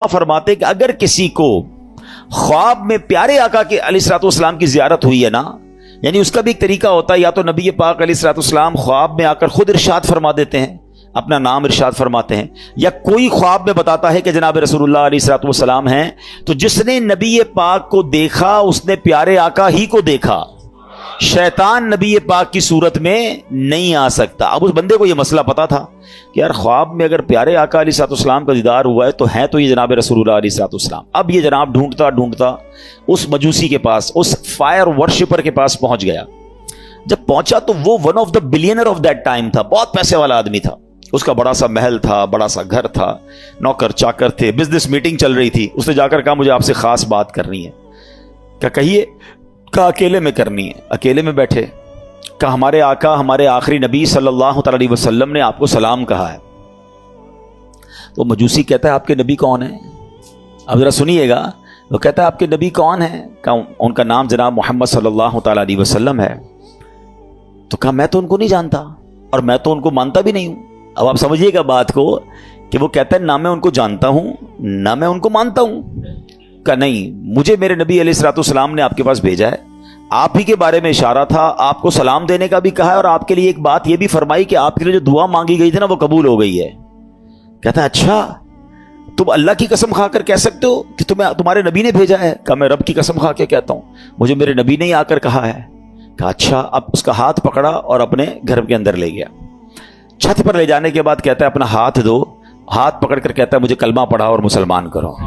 फरमाते कि अगर किसी को ख्वाब में प्यारे आका के अलैहिस्सलाम की जियारत हुई है ना, यानी उसका भी एक तरीका होता है, या तो नबी पाक अलैहिस्सलाम ख्वाब में आकर खुद इरशाद फरमा देते हैं, अपना नाम इरशाद फरमाते हैं, या कोई ख्वाब में बताता है कि जनाब रसूलुल्लाह अलैहिस्सलाम हैं। तो जिसने नबी पाक को देखा उसने प्यारे आका ही को देखा, शैतान नबी पाक की सूरत में नहीं आ सकता। अब उस बंदे को यह मसला पता था कि यार ख्वाब में अगर प्यारे आका अलैहिस्सलाम का दीदार हुआ है तो ये जनाब रसूलुल्लाह अलैहिस्सलाम। अब ये जनाब ढूंढता ढूंढता उस मजूसी के पास, उस फायर वर्शिपर के पास पहुंच गया। जब पहुंचा तो वो one of the billionaire of that time था, बहुत पैसे वाला आदमी था, उसका बड़ा सा महल था, बड़ा सा घर था, नौकर चाकर थे, बिजनेस मीटिंग चल रही थी। उसने जाकर कहा मुझे आपसे खास बात करनी है। क्या कहिए? कहा अकेले में करनी है। अकेले में बैठे, कहा हमारे आका हमारे आखिरी नबी सल्लल्लाहु अलैहि वसल्लम ने आपको सलाम कहा है। तो मजूसी कहता है आपके नबी कौन है? अब जरा सुनिएगा। वो कहता है आपके नबी कौन है? कहा उनका नाम जनाब मोहम्मद सल्लल्लाहु अलैहि वसल्लम है। तो कहा मैं तो उनको नहीं जानता और मैं तो उनको मानता भी नहीं हूं। अब आप समझिएगा बात को कि वो कहता है ना मैं उनको जानता हूं ना मैं उनको मानता हूं। कहा नहीं, मुझे मेरे नबी अलैहिस्सलाम ने आपके पास भेजा है, आप ही के बारे में इशारा था, आपको सलाम देने का भी कहा है और आपके लिए एक बात यह भी फरमाई कि आपके लिए जो दुआ मांगी गई थी ना वो कबूल हो गई है। कहता है अच्छा, तुम अल्लाह की कसम खाकर कह सकते हो कि तुम्हारे नबी ने भेजा है? कहा मैं रब की कसम खा के कहता हूं, मुझे मेरे नबी ने ही आकर कहा है। कहा अच्छा। अब उसका हाथ पकड़ा और अपने घर के अंदर ले गया। छत पर ले जाने के बाद कहता है अपना हाथ दो। हाथ पकड़कर कहता है मुझे कलमा पढ़ाओ और मुसलमान करो।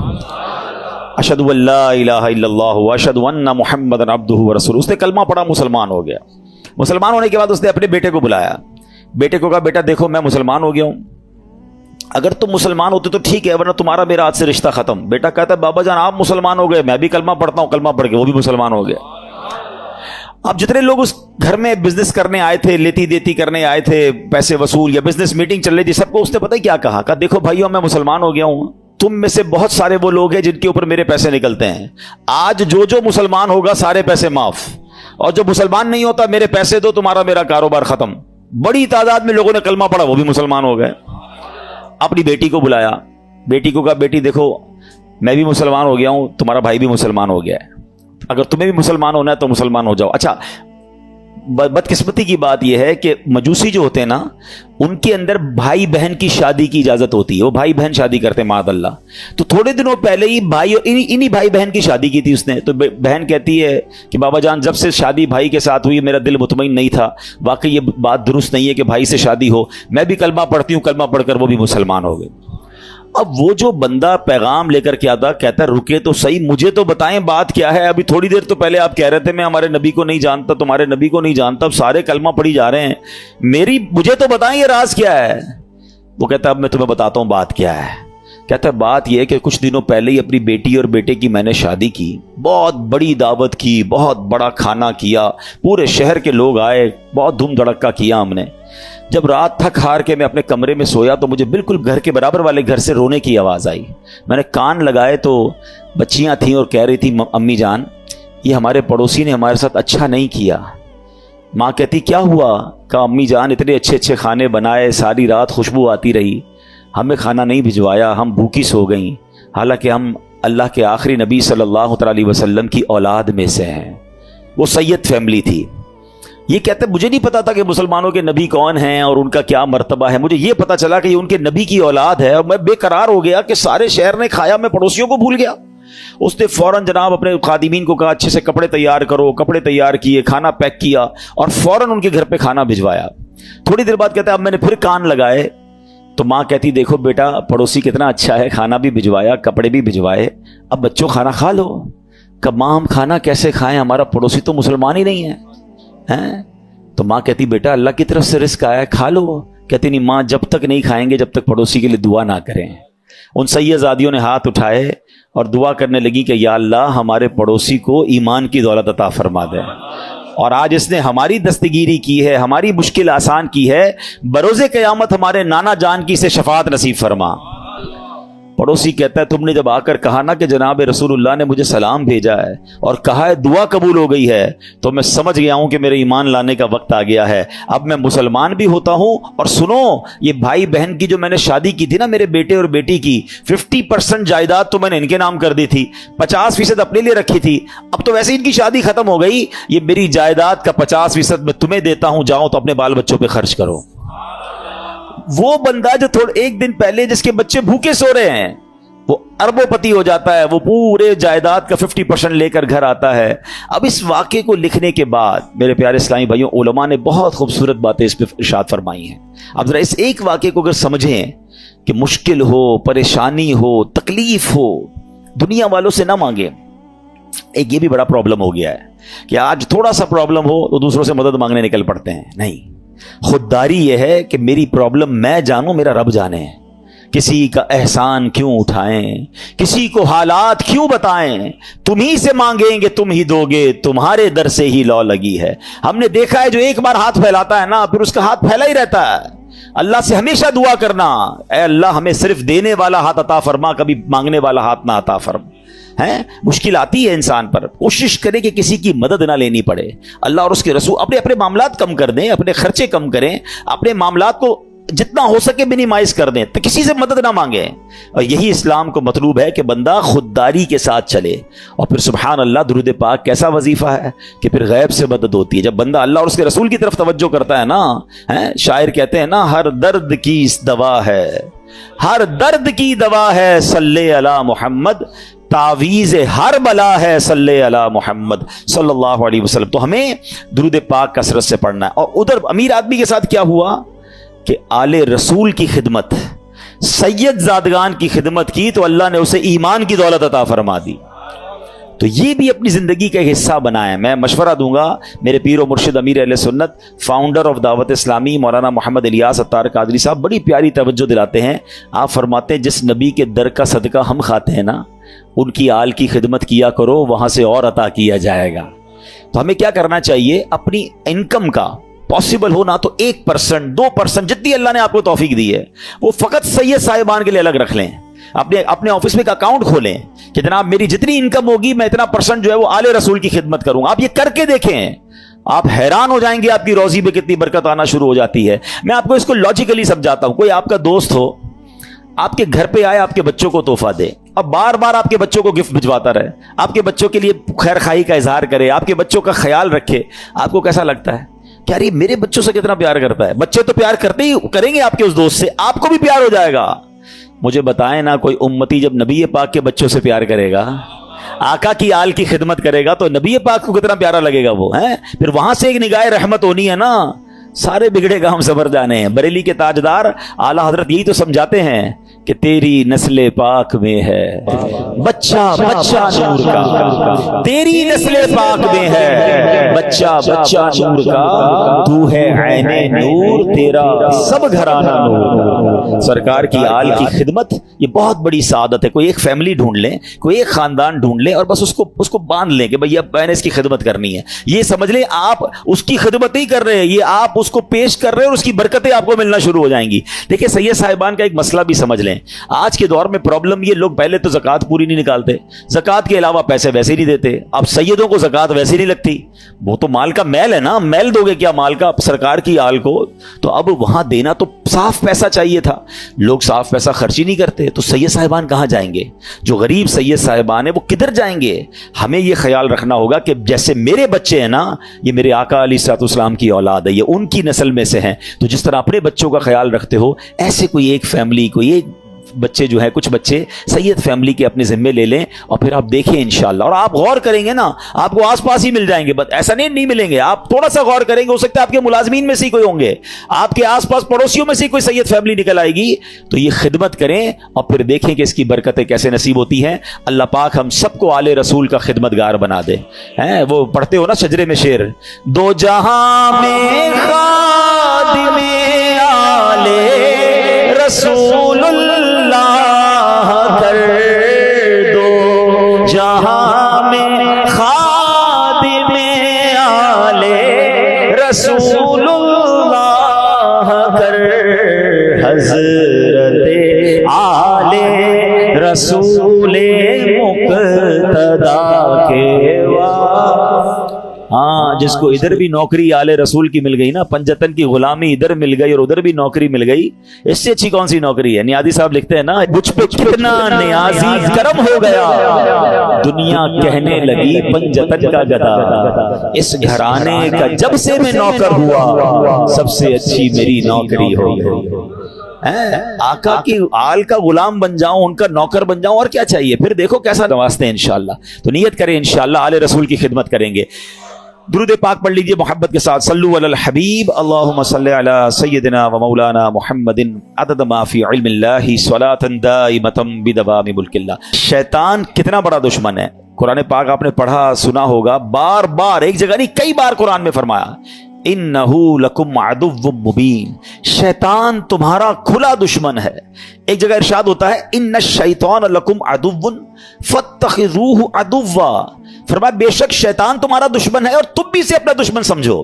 अशहदु अल्ला इलाहा इल्लल्लाह व अशहदु अन्ना मुहम्मदन अब्दुहु व रसूलुहु। उसने कलमा पढ़ा, मुसलमान हो गया। मुसलमान होने के बाद उसने अपने बेटे को बुलाया। बेटे को कहा बेटा देखो मैं मुसलमान हो गया हूं, अगर तुम मुसलमान होते तो ठीक है, वरना तुम्हारा मेरा आज से रिश्ता खत्म। बेटा कहता है बाबा जान आप मुसलमान हो गए, मैं भी कलमा पढ़ता हूं। कलमा पढ़ के वो भी मुसलमान हो गया। अब जितने लोग उस घर में बिजनेस करने आए थे, लेती देती करने आए थे, पैसे वसूल या बिजनेस मीटिंग चल रही थी, सबको उसने पता ही क्या कहा? कहा देखो भाइयों मैं मुसलमान हो गया हूं, तुम में से बहुत सारे वो लोग हैं जिनके ऊपर मेरे पैसे निकलते हैं। आज जो मुसलमान होगा सारे पैसे माफ, और जो मुसलमान नहीं होता मेरे पैसे दो, तुम्हारा मेरा कारोबार खत्म। बड़ी तादाद में लोगों ने कलमा पढ़ा, वो भी मुसलमान हो गए। अपनी बेटी को बुलाया। बेटी को कहा बेटी देखो मैं भी मुसलमान हो गया हूं, तुम्हारा भाई भी मुसलमान हो गया है, अगर तुम्हें भी मुसलमान होना है तो मुसलमान हो जाओ। अच्छा, बदकिस्मती की बात यह है कि मजूसी जो होते हैं ना, उनके अंदर भाई बहन की शादी की इजाजत होती है, वो भाई बहन शादी करते हैं मादअल्लाह। तो थोड़े दिनों पहले ही भाई इन्हीं भाई बहन की शादी की थी उसने। तो बहन कहती है कि बाबा जान जब से शादी भाई के साथ हुई मेरा दिल मुतमईन नहीं था, वाकई ये बात दुरुस्त नहीं है कि भाई से शादी हो। मैं भी कलमा पढ़ती हूँ, कलमा पढ़कर वो भी मुसलमान हो गए। अब वो जो बंदा पैगाम लेकर के आता, कहता रुके तो सही, मुझे तो बताएं बात क्या है। अभी थोड़ी देर तो पहले आप कह रहे थे मैं हमारे नबी को नहीं जानता, तुम्हारे नबी को नहीं जानता, अब सारे कलमा पढ़ी जा रहे हैं, मुझे तो बताएं ये राज क्या है। वो कहता अब मैं तुम्हें बताता हूं बात क्या है। कहता है बात यह है कि कुछ दिनों पहले ही अपनी बेटी और बेटे की मैंने शादी की, बहुत बड़ी दावत की, बहुत बड़ा खाना किया, पूरे शहर के लोग आए, बहुत धूम धड़क्का किया हमने। जब रात थक हार के मैं अपने कमरे में सोया तो मुझे बिल्कुल घर के बराबर वाले घर से रोने की आवाज़ आई। मैंने कान लगाए तो बच्चियां थीं और कह रही थी अम्मी जान ये हमारे पड़ोसी ने हमारे साथ अच्छा नहीं किया। माँ कहती क्या हुआ? कहा अम्मी जान इतने अच्छे अच्छे खाने बनाए, सारी रात खुशबू आती रही, हमें खाना नहीं भिजवाया, हम भूखी सो गई, हालांकि हम अल्लाह के आखिरी नबी सल्लल्लाहु अलैहि वसल्लम की औलाद में से हैं। वो सैयद फैमिली थी। ये कहते मुझे नहीं पता था कि मुसलमानों के नबी कौन हैं और उनका क्या मर्तबा है। मुझे ये पता चला कि ये उनके नबी की औलाद है और मैं बेकरार हो गया कि सारे शहर ने खाया, मैं पड़ोसियों को भूल गया। उसने फौरन जनाब अपने खादिमीन को कहा अच्छे से कपड़े तैयार करो, कपड़े तैयार किए, खाना पैक किया और फौरन उनके घर पे खाना भिजवाया। थोड़ी देर बाद कहता है अब मैंने फिर कान लगाए तो माँ कहती देखो बेटा पड़ोसी कितना अच्छा है, खाना भी भिजवाया, कपड़े भी भिजवाए, अब बच्चों खाना खा लो। कब माँ हम खाना कैसे खाएं, हमारा पड़ोसी तो मुसलमान ही नहीं है, हैं? तो माँ कहती बेटा अल्लाह की तरफ से रिस्क आया है, खा लो। कहती नहीं माँ जब तक नहीं खाएंगे जब तक पड़ोसी के लिए दुआ ना करें। उन सैयदादियों ने हाथ उठाए और दुआ करने लगी कि या अल्लाह हमारे पड़ोसी को ईमान की दौलत अता फरमा दे, और आज इसने हमारी दस्तगीरी की है, हमारी मुश्किल आसान की है, बरोज़े क़यामत हमारे नाना जान की से शफाअत नसीब फरमा। पड़ोसी कहता है तुमने जब आकर कहा ना कि जनाब रसूलुल्लाह ने मुझे सलाम भेजा है और कहा है दुआ कबूल हो गई है, तो मैं समझ गया हूं कि मेरे ईमान लाने का वक्त आ गया है, अब मैं मुसलमान भी होता हूं। और सुनो, ये भाई बहन की जो मैंने शादी की थी ना मेरे बेटे और बेटी की, 50% जायदाद तो मैंने इनके नाम कर दी थी, 50% अपने लिए रखी थी, अब तो वैसे इनकी शादी खत्म हो गई, ये मेरी जायदाद का 50% मैं तुम्हें देता हूं, जाओ तो अपने बाल बच्चों पर खर्च करो। वो बंदा जो थोड़ा एक दिन पहले जिसके बच्चे भूखे सो रहे हैं, वो अरबोपति हो जाता है, वो पूरे जायदाद का 50% लेकर घर आता है। अब इस वाक़े को लिखने के बाद मेरे प्यारे इस्लामी भाइयों, उलमा ने बहुत खूबसूरत बातें इस पर इरशाद फरमाई हैं। अब जरा इस एक वाक़े को अगर समझें कि मुश्किल हो, परेशानी हो, तकलीफ हो, दुनिया वालों से ना मांगे। एक ये भी बड़ा प्रॉब्लम हो गया है कि आज थोड़ा सा प्रॉब्लम हो तो दूसरों से मदद मांगने निकल पड़ते हैं। नहीं, खुददारी यह है कि मेरी प्रॉब्लम मैं जानूं, मेरा रब जाने। किसी का एहसान क्यों उठाएं, किसी को हालात क्यों बताएं, तुम ही से मांगेंगे तुम ही दोगे, तुम्हारे दर से ही लौ लगी है। हमने देखा है जो एक बार हाथ फैलाता है ना, फिर उसका हाथ फैला ही रहता है। अल्लाह से हमेशा दुआ करना, ऐ अल्लाह हमें सिर्फ देने वाला हाथ अता फरमा, कभी मांगने वाला हाथ ना अता फरमा। है मुश्किल आती है इंसान पर, कोशिश करे कि किसी की मदद ना लेनी पड़े। अल्लाह और उसके रसूल अपने अपने मामलात कम कर दें, अपने खर्चे कम करें, अपने मामलात को जितना हो सके मिनिमाइज कर दें, तो किसी से मदद ना मांगे। और यही इस्लाम को मतलूब है कि बंदा खुददारी के साथ चले। और फिर सुभान अल्लाह, दुरूद पाक कैसा वजीफा है कि फिर गैब से मदद होती है। जब बंदा अल्लाह और उसके रसूल की तरफ तवज्जो करता है ना, है शायर कहते हैं ना, हर दर्द की इस दवा है, हर दर्द की दवा है, सल्ले अला मोहम्मद, तावीज़ हर बला है, सल्ले अला मोहम्मद सल्लल्लाहु अलैहि वसल्लम। तो हमें दुरूद पाक कसरत से पढ़ना है। और उधर अमीर आदमी के साथ क्या हुआ कि आले रसूल की खिदमत, सैयद ज़ादगान की खिदमत की तो अल्लाह ने उसे ईमान की दौलत अता फरमा दी। तो ये भी अपनी ज़िंदगी का हिस्सा बनाए। मैं मशवरा दूंगा, मेरे पीर व मुर्शिद अमीर अहले सुन्नत, फाउंडर ऑफ दावत इस्लामी, मौलाना मोहम्मद इलियास अत्तार कादरी साहब बड़ी प्यारी तवज्जो दिलाते हैं। आप फरमाते हैं जिस नबी के दर का सदका हम खाते हैं ना, उनकी आल की खिदमत किया करो, वहां से और अता किया जाएगा। तो हमें क्या करना चाहिए, अपनी इनकम का पॉसिबल हो ना तो 1%, 2% जितनी अल्लाह ने आपको तौफीक दी है, वो फकत सैयद साहिबान के लिए अलग रख लें। अपने ऑफिस में एक अकाउंट खोलें कि जनाब मेरी जितनी इनकम होगी मैं इतना % जो है वो आले रसूल की खिदमत करूंगा। आप ये करके देखें, आप हैरान हो जाएंगे, आपकी रोजी पे कितनी बरकत आना शुरू हो जाती है। मैं आपको इसको लॉजिकली समझाता हूं। कोई आपका दोस्त हो, आपके घर पे आए, आपके बच्चों को तोहफा दे, अब बार बार आपके बच्चों को गिफ्ट भिजवाता रहे, आपके बच्चों के लिए खैर खाई का इजहार करे, आपके बच्चों का ख्याल रखे, आपको कैसा लगता है? क्या अरे मेरे बच्चों से कितना प्यार करता है। बच्चे तो प्यार करते ही करेंगे आपके उस दोस्त से, आपको भी प्यार हो जाएगा। मुझे बताएं ना, कोई उम्मती जब नबी पाक के बच्चों से प्यार करेगा, आका की आल की खिदमत करेगा, तो नबी पाक को कितना प्यारा लगेगा वो है। फिर वहां से एक निगाह रहमत होनी है ना। सारे बिगड़े काम सबर जाने हैं। बरेली के ताजदार आला हजरत यही तो समझाते हैं कि तेरी नस्ले पाक में है बच्चा बच्चा नूर का, तेरी नस्ले पाक में है बच्चा बच्चा नूर का, तू है ऐने नूर, तेरा सब घराना नूर। सरकार की आल की खिदमत ये बहुत बड़ी सादत है। कोई एक फैमिली ढूंढ लें, कोई एक खानदान ढूंढ लें और बस उसको बांध लें कि भैया मैंने इसकी खिदमत करनी है। ये समझ लें आप उसकी खिदमत नहीं कर रहे हैं, ये आप उसको पेश कर रहे हैं और उसकी बरकतें आपको मिलना शुरू हो जाएंगी। देखिए सैयद साहिबान का एक मसला भी समझ लें। आज के दौर में प्रॉब्लम ये, लोग पहले तो ज़कात पूरी नहीं निकालते, ज़कात के अलावा पैसे वैसे ही नहीं देते। अब सैयदों को ज़कात वैसे नहीं लगती, वो तो माल का मैल है ना, मैल दोगे क्या माल का सरकार की आल को? तो अब वहां देना तो साफ पैसा चाहिए था, लोग साफ पैसा खर्च ही नहीं करते। तो सैयद साहिबान कहां जाएंगे? जो गरीब सैयद साहिबान है वो किधर जाएंगे? हमें यह ख्याल रखना होगा कि जैसे मेरे बच्चे हैं ना, ये मेरे आका अलैहिस्सलाम की औलाद है, ये उनकी नस्ल में से हैं। तो जिस तरह अपने बच्चों का ख्याल रखते हो, ऐसे कोई एक फैमिली, कोई एक बच्चे जो है, कुछ बच्चे सैयद फैमिली के अपने जिम्मे ले लें और फिर आप देखें इंशाअल्लाह। और आप गौर करेंगे ना, आपको आसपास ही मिल जाएंगे, बस ऐसा नहीं मिलेंगे। आप थोड़ा सा गौर करेंगे, हो सकता है आपके मुलाजमीन में से कोई होंगे, आपके आसपास पड़ोसियों में से कोई सैयद फैमिली निकल आएगी। तो ये खिदमत करें और फिर देखें कि इसकी बरकतें कैसे नसीब होती हैं। अल्लाह पाक हम सबको आले रसूल का खिदमतगार बना दे। हैं वो पढ़ते हो ना शजरे में शेर, दो जहां में खादिमे आले रसूलुल्लाह कर दो, जहां में खादिमे आले रसूलुल्लाह कर, हज़रत आले मुक्तदा के वास्ते। हाँ, जिसको इधर भी नौकरी आले रसूल की मिल गई ना, पंजतन की गुलामी इधर मिल गई और उधर भी नौकरी मिल गई, इससे अच्छी कौन सी नौकरी है? नियाजी साहब लिखते हैं ना, मुझ पे कितना नियाजी करम हो गया, दुनिया कहने लगी पंजतन का गदा। इस घराने का जब से मैं नौकर हुआ, सबसे अच्छी मेरी नौकरी हो गई। आका की आल का गुलाम बन जाऊं, उनका नौकर बन जाऊं, और क्या चाहिए? फिर देखो कैसा नवाजते हैं इंशाअल्लाह। तो नियत करें इंशाअल्लाह आले रसूल की खिदमत करेंगे। दुरूद पाक पढ़ लीजिए मोहब्बत के साथ। सल्लु अलल हबीब अल्लाहुम्मा सल्लि अला सय्यदिना व मौलाना मुहम्मदिन अदद मा फी इल्मिल्लाहि स्वलातन दाइमतम बिदवामि मुल्किल्लाह। शैतान कितना बड़ा दुश्मन है, कुरान पाक आपने पढ़ा सुना होगा, बार बार, एक जगह नहीं कई बार कुरान में फरमाया, इन्नहु लकुम अदुव्वुम मुबीन, शैतान तुम्हारा खुला दुश्मन है। एक जगह इरशाद होता है, इन्न शैतान लकुम अदुव्वुन फत्तखिजूहु अदुव्वा, फरमाया बेशक शैतान तुम्हारा दुश्मन है और तुम भी इसे अपना दुश्मन समझो।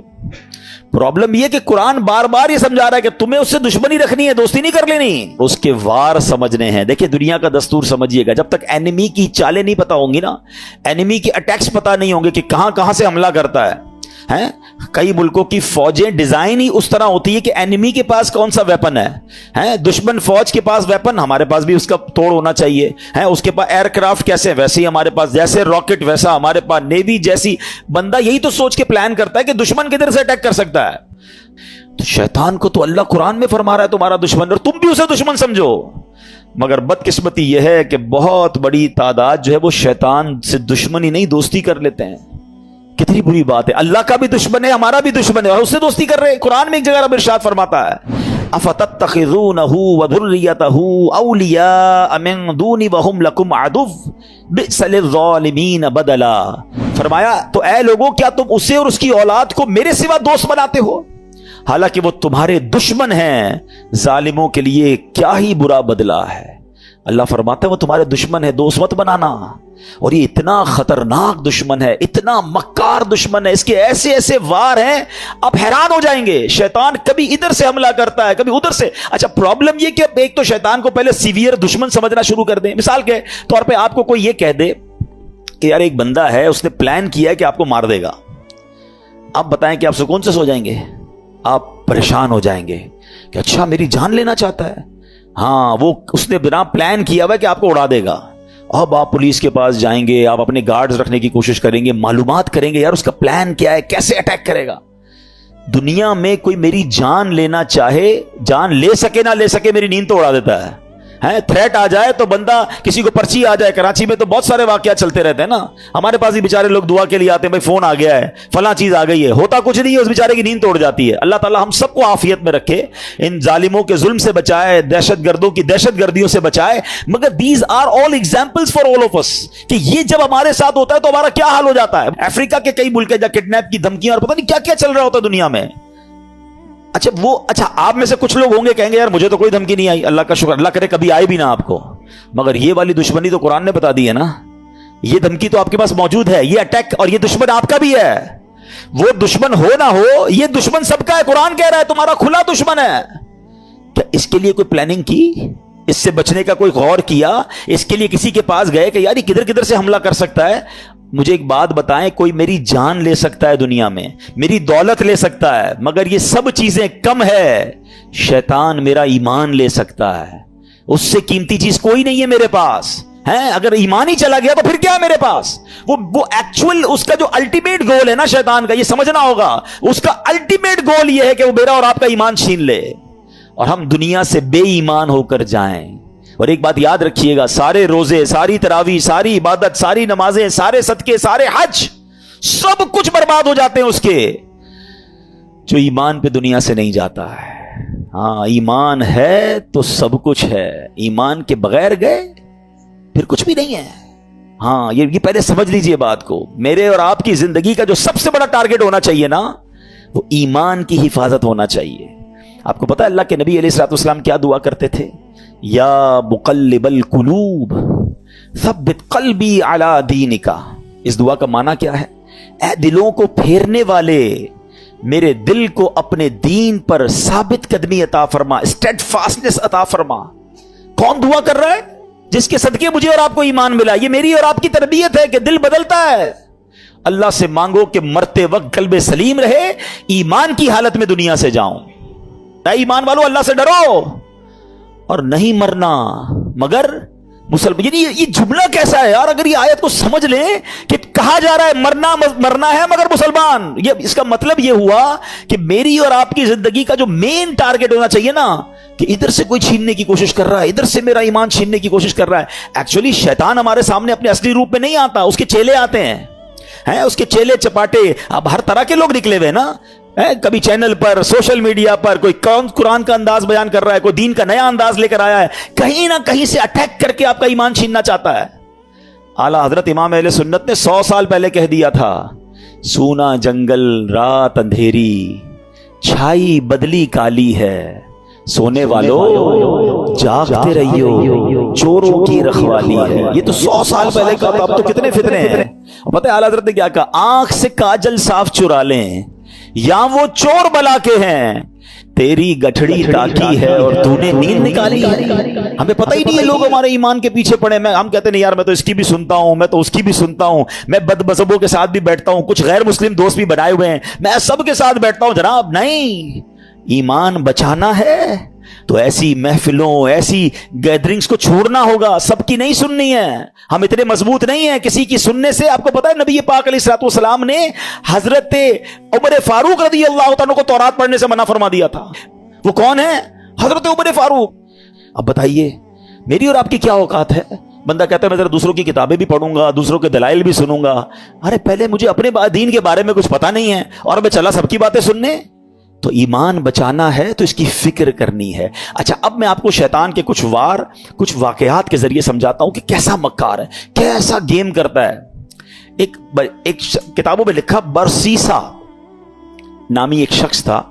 प्रॉब्लम यह कि कुरान बार बार ये समझा रहा है कि तुम्हें उससे दुश्मनी रखनी है, दोस्ती नहीं कर लेनी, उसके वार समझने हैं। देखिए दुनिया का दस्तूर समझिएगा, जब तक एनिमी की चालें नहीं पता होंगी ना, एनिमी के अटैक्स पता नहीं होंगे कि कहां कहां से हमला करता है, हैं? कई मुल्कों की फौजें डिजाइन ही उस तरह होती है कि एनिमी के पास कौन सा वेपन है, हैं? दुश्मन फौज के पास वेपन, हमारे पास भी उसका तोड़ होना चाहिए, हैं? उसके पास एयरक्राफ्ट कैसे, वैसे ही हमारे पास, जैसे रॉकेट वैसा हमारे पास नेवी जैसी। बंदा यही तो सोच के प्लान करता है कि दुश्मन किधर से अटैक कर सकता है। तो शैतान को तो अल्लाह कुरान में फरमा रहा है तुम्हारा दुश्मन, और तुम भी उसे दुश्मन समझो। मगर बदकिस्मती यह है कि बहुत बड़ी तादाद जो है वो शैतान से दुश्मनी नहीं, दोस्ती कर लेते हैं। कितनी बुरी बात है, अल्लाह का भी दुश्मन है, हमारा भी दुश्मन है, और उससे दोस्ती कर रहे हैं। कुरान में एक जगह रब इरशाद फरमाता है, अफतत्तखिज़ूनहु व ज़ुर्रियतहु औलिया मिन दूनी व हुम लकुम अदुव्व बि'स लिज़्ज़ालिमीन बदला। फरमाया तो ऐ लोगों, क्या तुम उसे और उसकी औलाद को मेरे सिवा दोस्त बनाते हो, हालांकि वो तुम्हारे दुश्मन हैं, जालिमों के लिए क्या ही बुरा बदला है। अल्लाह फरमाता है वो तुम्हारे दुश्मन है, दोस्त मत बनाना। और ये इतना खतरनाक दुश्मन है, इतना मक्कार दुश्मन है, इसके ऐसे ऐसे वार हैं, आप हैरान हो जाएंगे। शैतान कभी इधर से हमला करता है, कभी उधर से। अच्छा, प्रॉब्लम ये कि एक तो शैतान को पहले सीवियर दुश्मन समझना शुरू कर दें। मिसाल के तौर पे आपको कोई ये कह दे कि यार एक बंदा है, उसने प्लान किया है कि आपको मार देगा, आप बताएं कि आप सुकून से सो जाएंगे? आप परेशान हो जाएंगे कि अच्छा मेरी जान लेना चाहता है। हाँ, वो उसने बिना प्लान किया हुआ कि आपको उड़ा देगा। अब आप पुलिस के पास जाएंगे, आप अपने गार्ड्स रखने की कोशिश करेंगे, मालूमात करेंगे यार उसका प्लान क्या है, कैसे अटैक करेगा। दुनिया में कोई मेरी जान लेना चाहे, जान ले सके ना ले सके, मेरी नींद तो उड़ा देता है। थ्रेट आ जाए तो बंदा, किसी को पर्ची आ जाए, कराची में तो बहुत सारे वाकया चलते रहते हैं ना, हमारे पास ही बेचारे लोग दुआ के लिए आते हैं, भाई फोन आ गया है, फला चीज आ गई है, होता कुछ नहीं है, उस बेचारे की नींद तोड़ जाती है। अल्लाह ताला हम सबको आफियत में रखे, इन जालिमों के जुल्म से बचाए, दहशतगर्दों की दहशतगर्दियों से बचाए। मगर these are all examples for all of us कि ये जब हमारे साथ होता है तो हमारा क्या हाल हो जाता है। अफ्रीका के कई मुल्क जहाँ किडनैप की धमकियां और पता नहीं क्या क्या चल रहा होता है दुनिया में। अच्छा आप में से कुछ लोग होंगे कहेंगे यार मुझे तो कोई धमकी नहीं आई, अल्लाह का शुक्र, अल्लाह करे कभी आए भी ना आपको। मगर ये वाली दुश्मनी तो कुरान ने बता दी है ना, ये धमकी तो आपके पास मौजूद है, ये अटैक, और ये दुश्मन आपका भी है। वो दुश्मन हो ना हो, ये दुश्मन सबका है। कुरान कह रहा है तुम्हारा खुला दुश्मन है। क्या इसके लिए कोई प्लानिंग की, इससे बचने का कोई गौर किया, इसके लिए किसी के पास गए कि यार ये किधर किधर से हमला कर सकता है? मुझे एक बात बताएं, कोई मेरी जान ले सकता है दुनिया में, मेरी दौलत ले सकता है, मगर ये सब चीजें कम है, शैतान मेरा ईमान ले सकता है। उससे कीमती चीज कोई नहीं है मेरे पास, है? अगर ईमान ही चला गया तो फिर क्या है मेरे पास? वो एक्चुअल उसका जो अल्टीमेट गोल है ना शैतान का, ये समझना होगा। उसका अल्टीमेट गोल ये है कि वो मेरा और आपका ईमान छीन ले और हम दुनिया से बेईमान होकर जाएं। और एक बात याद रखिएगा, सारे रोजे, सारी तरावी, सारी इबादत, सारी नमाजें, सारे सदके, सारे हज, सब कुछ बर्बाद हो जाते हैं उसके जो ईमान पे दुनिया से नहीं जाता है। हाँ, ईमान है तो सब कुछ है, ईमान के बगैर गए फिर कुछ भी नहीं है। हाँ, ये पहले समझ लीजिए बात को। मेरे और आपकी जिंदगी का जो सबसे बड़ा टारगेट होना चाहिए ना, वो ईमान की हिफाजत होना चाहिए। आपको पता है अल्लाह के नबी अलैहिस्सलाम क्या दुआ करते थे? या मुक़ल्लिबल कुलूब सब्बित क़ल्बी अला दीनिका। इस दुआ का माना क्या है? ऐ दिलों को फेरने वाले, मेरे दिल को अपने दीन पर साबित कदमी अता फरमा, स्टेडफास्टनेस अता फरमा। कौन दुआ कर रहा है? جس کے صدقے مجھے اور آپ کو ایمان ملا. یہ میری اور آپ کی تربیت ہے کہ دل بدلتا ہے. اللہ سے مانگو کہ مرتے وقت قلب سلیم رہے, ایمان کی حالت میں دنیا سے جاؤں. اے ایمان والو, اللہ سے ڈرو اور نہیں مرنا مگر مسلمان. یعنی یہ جملہ کیسا ہے یار؟ اگر یہ آیت کو سمجھ لیں کہ کہا جا رہا ہے مرنا ہے مگر مسلمان, یہ اس کا مطلب یہ ہوا کہ میری اور آپ کی زندگی کا جو مین ٹارگٹ ہونا چاہیے نا, کہ ادھر سے کوئی چھیننے کی کوشش کر رہا ہے, ادھر سے میرا ایمان چھیننے کی کوشش کر رہا ہے. ایکچولی شیطان ہمارے سامنے اپنے اصلی روپ میں نہیں آتا, اس کے چیلے آتے ہیں, اس کے چیلے چپاٹے. اب ہر طرح کے لوگ نکلے ہوئے نا, کبھی چینل پر, سوشل میڈیا پر, کوئی قرآن کا انداز بیان کر رہا ہے, کوئی دین کا نیا انداز لے کر آیا ہے, کہیں نہ کہیں سے اٹیک کر کے آپ کا ایمان چھیننا چاہتا ہے. اعلیٰ حضرت امام اہل سنت نے 100 سال پہلے کہہ دیا تھا, سونا جنگل رات اندھیری, چھائی بدلی کالی ہے, سونے والوں جاگتے رہیو, چوروں کی رکھوالی ہے. یہ تو 100 سال پہلے کا تھا, اب تو کتنے فتنے ہیں. پتہ ہے اعلیٰ حضرت نے کیا کہا, آنکھ سے کاجل صاف چرا لیں یا وہ چور بلا کے ہیں, تیری گٹھڑی تاکی ہے اور تو نے نیند نکالی ہے. ہمیں پتہ ہی نہیں ہے, لوگ ہمارے ایمان کے پیچھے پڑے. ہم کہتے نہیں یار, میں تو اس کی بھی سنتا ہوں, میں تو اس کی بھی سنتا ہوں, میں بد مذہبوں کے ساتھ بھی بیٹھتا ہوں, کچھ غیر مسلم دوست بھی بنائے ہوئے ہیں, میں سب کے ساتھ بیٹھتا ہوں. جناب نہیں, ایمان بچانا ہے تو ایسی محفلوں, ایسی گیدرنگز کو چھوڑنا ہوگا. سب کی نہیں سننی ہے, ہم اتنے مضبوط نہیں ہیں کسی کی سننے سے. آپ کو پتا ہے نبی پاک علیہ الصلوۃ والسلام نے حضرت عمر فاروق رضی اللہ تعالیٰ کو تورات پڑھنے سے منع فرما دیا تھا. وہ کون ہے؟ حضرت عمر فاروق. اب بتائیے میری اور آپ کی کیا اوقات ہے؟ بندہ کہتا ہے میں ذرا دوسروں کی کتابیں بھی پڑھوں گا, دوسروں کے دلائل بھی سنوں گا. ارے پہلے مجھے اپنے دین کے بارے میں کچھ پتا نہیں ہے اور میں چلا سب کی باتیں سننے. تو ایمان بچانا ہے تو اس کی فکر کرنی ہے. اچھا, اب میں آپ کو شیطان کے کچھ واقعات کے ذریعے سمجھاتا ہوں کہ کیسا مکار ہے, کیسا گیم کرتا ہے. ایک کتابوں میں لکھا, برسیسا نامی ایک شخص تھا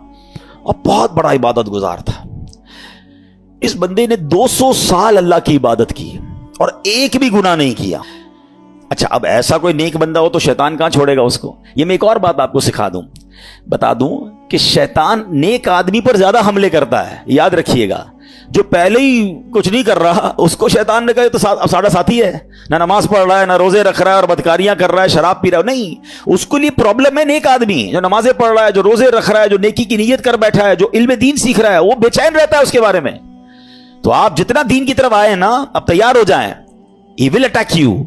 اور بہت بڑا عبادت گزار تھا. اس بندے نے 200 سال اللہ کی عبادت کی اور ایک بھی گناہ نہیں کیا. اچھا, اب ایسا کوئی نیک بندہ ہو تو شیطان کہاں چھوڑے گا اس کو. یہ میں ایک اور بات آپ کو بتا دوں کہ شیطان نیک آدمی پر زیادہ حملے کرتا ہے. یاد رکھیے گا, جو پہلے ہی کچھ نہیں کر رہا اس کو شیطان نے کہا تو ساڑھا ساتھی ہے, نہ نماز پڑھ رہا ہے, نہ روزے رکھ رہا ہے اور بدکاریاں کر رہا ہے, شراب پی رہا ہے. نہیں, اس کے لیے پرابلم ہے نیک آدمی جو نمازیں پڑھ رہا ہے, جو روزے رکھ رہا ہے, جو نیکی کی نیت کر بیٹھا ہے, جو علم دین سیکھ رہا ہے, وہ بے چین رہتا ہے اس کے بارے میں. تو آپ جتنا دین کی طرف آئے نا, اب تیار ہو جائیں, ہی ول اٹیک یو,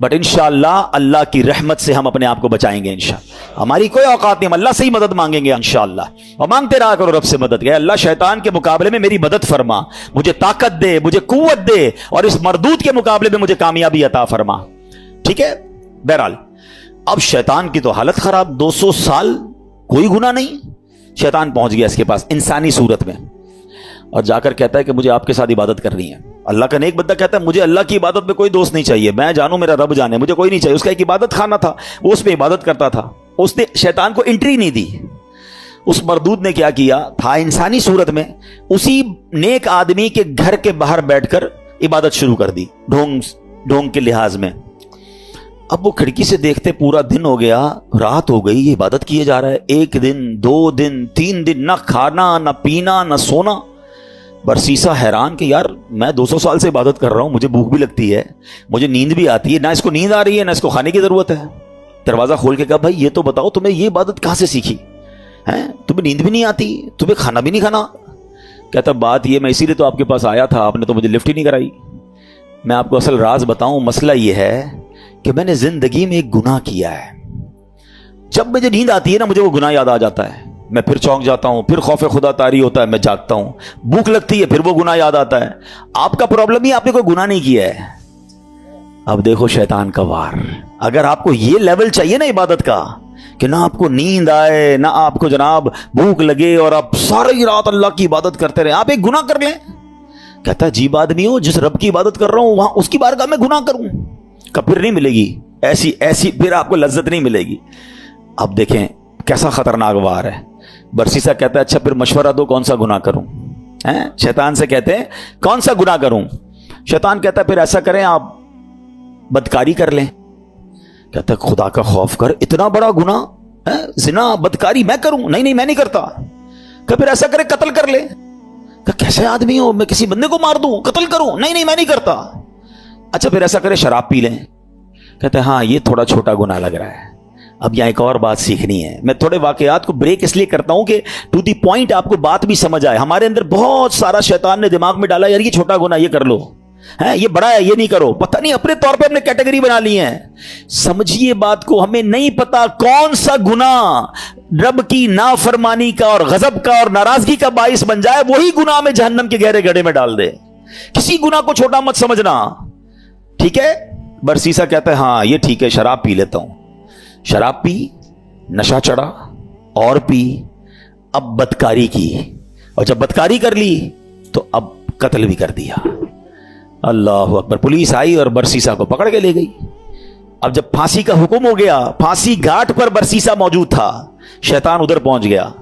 بٹ انشاءاللہ اللہ کی رحمت سے ہم اپنے آپ کو بچائیں گے. انشاءاللہ ہماری کوئی اوقات نہیں, ہم اللہ سے ہی مدد مانگیں گے انشاءاللہ, اور مانگتے رہا کرو رب سے مدد. کہ اللہ شیطان کے مقابلے میں میری مدد فرما, مجھے طاقت دے, مجھے قوت دے, اور اس مردود کے مقابلے میں مجھے کامیابی عطا فرما. ٹھیک ہے. بہرحال اب شیطان کی تو حالت خراب, 200 سال کوئی گناہ نہیں. شیطان پہنچ گیا اس کے پاس انسانی صورت میں اور جا کر کہتا ہے کہ مجھے آپ کے ساتھ عبادت کرنی ہے. اللہ کا نیک بندہ کہتا ہے مجھے اللہ کی عبادت میں کوئی دوست نہیں چاہیے, میں جانوں میرا رب جانے, مجھے کوئی نہیں چاہیے. اس کا ایک عبادت خانہ تھا, وہ اس میں عبادت کرتا تھا. اس نے شیطان کو انٹری نہیں دی. اس مردود نے کیا کیا تھا, انسانی صورت میں اسی نیک آدمی کے گھر کے باہر بیٹھ کر عبادت شروع کر دی, ڈھونگ کے لحاظ میں. اب وہ کھڑکی سے دیکھتے پورا دن ہو گیا, رات ہو گئی, یہ عبادت کیے جا رہا ہے. 1 دن 2 دن 3 دن, نہ کھانا نہ پینا نہ سونا. برسیسا حیران کہ یار میں 200 سال سے عبادت کر رہا ہوں, مجھے بھوک بھی لگتی ہے, مجھے نیند بھی آتی ہے, نہ اس کو نیند آ رہی ہے نہ اس کو کھانے کی ضرورت ہے. دروازہ کھول کے کہا بھائی یہ تو بتاؤ تمہیں یہ عبادت کہاں سے سیکھی ہے, تمہیں نیند بھی نہیں آتی, تمہیں کھانا بھی نہیں کھانا. کہتا بات یہ, میں اسی لیے تو آپ کے پاس آیا تھا, آپ نے تو مجھے لفٹ ہی نہیں کرائی. میں آپ کو اصل راز بتاؤں, مسئلہ یہ ہے کہ میں نے زندگی میں ایک گناہ کیا ہے. جب مجھے نیند آتی ہے نا, مجھے وہ گناہ یاد آ جاتا ہے, میں پھر چونک جاتا ہوں, پھر خوف خدا طاری ہوتا ہے, میں جاگتا ہوں. بھوک لگتی ہے, پھر وہ گناہ یاد آتا ہے. آپ کا پرابلم ہی آپ نے کوئی گناہ نہیں کیا ہے. اب دیکھو شیطان کا وار. اگر آپ کو یہ لیول چاہیے نا عبادت کا کہ نہ آپ کو نیند آئے, نہ آپ کو جناب بھوک لگے اور آپ ساری رات اللہ کی عبادت کرتے رہے, آپ ایک گناہ کر لیں. کہتا ہے عجیب آدمی ہو, جس رب کی عبادت کر رہا ہوں وہاں اس کی بارگاہ میں گناہ کروں, کہ پھر نہیں ملے گی ایسی پھر آپ کو لذت نہیں ملے گی. اب دیکھیں کیسا خطرناک وار ہے. برسیسا کہتا ہے اچھا پھر مشورہ دو کون سا گناہ کروں. شیطان سے کہتے ہیں کون سا گناہ کروں. شیطان کہتا ہے پھر ایسا کریں آپ بدکاری کر لیں. کہتا ہے خدا کا خوف کر, اتنا بڑا گناہ, زنا بدکاری میں کروں؟ نہیں میں نہیں کرتا. کہ پھر ایسا کرے قتل کر لے. کہ کیسے آدمی ہو, میں کسی بندے کو مار دوں, قتل کروں؟ نہیں میں نہیں کرتا. अच्छा फिर ऐसा करें शराब पी लें। कहते हैं हाँ ये थोड़ा छोटा गुनाह लग रहा है। अब यहाँ एक और बात सीखनी है। मैं थोड़े वाकयात को ब्रेक इसलिए करता हूं कि टू दी पॉइंट आपको बात भी समझ आए। हमारे अंदर बहुत सारा शैतान ने दिमाग में डाला, यार ये छोटा गुनाह ये कर लो, है ये बड़ा है ये नहीं करो, पता नहीं अपने तौर पे हमने कैटेगरी बना ली है। समझिए बात को, हमें नहीं पता कौन सा गुनाह रब की नाफरमानी का और गजब का और नाराजगी का बाइस बन जाए, वही गुनाह में जहन्नम के गहरे गड्ढे में डाल दे। किसी गुनाह को छोटा मत समझना, ठीक है। बरसीसा कहता है हाँ ये ठीक है, शराब पी लेता हूं। शराब पी, नशा चढ़ा और पी, अब बदकारी की, और जब बदकारी कर ली तो अब कत्ल भी कर दिया। अल्लाह अकबर। पुलिस आई और बरसीसा को पकड़ के ले गई। अब जब फांसी का हुक्म हो गया, फांसी घाट पर बरसीसा मौजूद था, शैतान उधर पहुंच गया।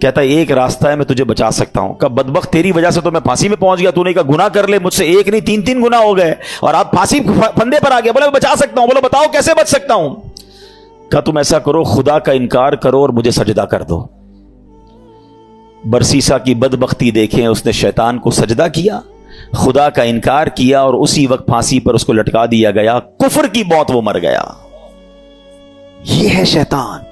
कहता है एक रास्ता है मैं तुझे बचा सकता हूं। कब बदबख्त तेरी वजह से तो मैं फांसी में पहुंच गया, तूने कहा गुनाह कर ले, मुझसे एक नहीं तीन तीन गुनाह हो गए और आप फांसी फंदे पर आ गया। बोला मैं बचा सकता हूं। बोला बताओ कैसे बच सकता हूं। कहा तुम ऐसा करो, खुदा का इनकार करो और मुझे सजदा कर दो। बरसीसा की बदबख्ती देखें, उसने शैतान को सजदा किया, खुदा का इनकार किया और उसी वक्त फांसी पर उसको लटका दिया गया। कुफर की मौत वो मर गया। ये है शैतान।